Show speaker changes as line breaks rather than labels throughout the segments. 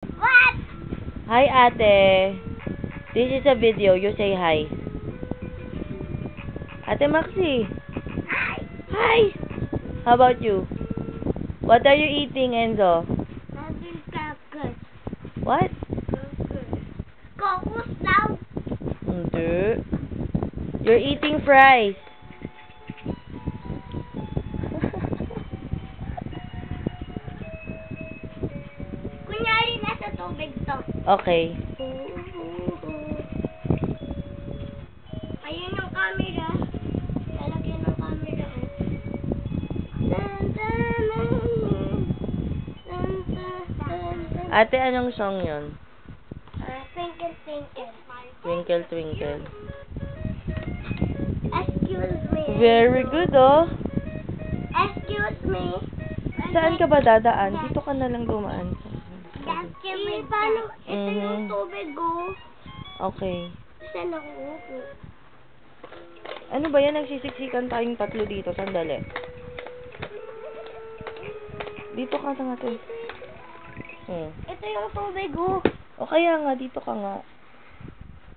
What?
Hi, ate. This is a video. You say hi. Ate Maxi.
Hi.
Hi. How about you? What are you eating, Enzo?
Having crackers.
What?
Cocos daw.
Hindi. You're eating fries.
Kunyari nasa tubig to.
Okay.
Ayun yung camera. Lalagyan ng camera.
Ate, anong song yon?
Twinkle, twinkle.
Twinkle, twinkle.
Excuse me.
Very good, oh.
Excuse me.
Saan ka ba dadaan? Dito ka na lang dumaan.
Paano? Ito yung tubig, oh.
Okay.
Saan ako upo?
Ano ba yan? Nagsisiksikan tayong tatlo dito. Sandali. Dito ka na natin.
Ito yung tubig, oh.
O kaya nga, dito ka nga.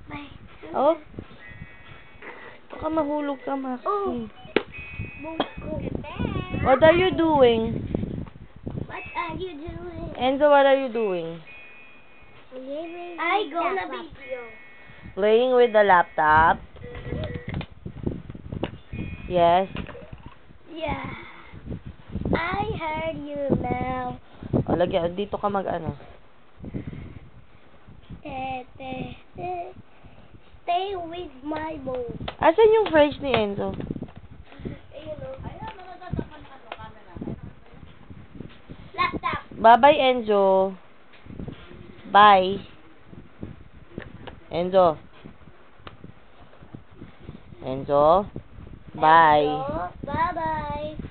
Bye.
Oh. Baka mahulog ka, Maxi.
Oh.
What are you doing?
What are you doing?
Enzo, what are you doing?
I go na video.
Playing with the laptop? Yes.
Yeah. I heard you now.
O, lagyan. Dito ka mag-ano.
Stay with my mom.
Asan yung fries ni Enzo?
Laptop.
Bye-bye, Enzo. Bye. Enzo. Enzo. Bye.
Bye-bye.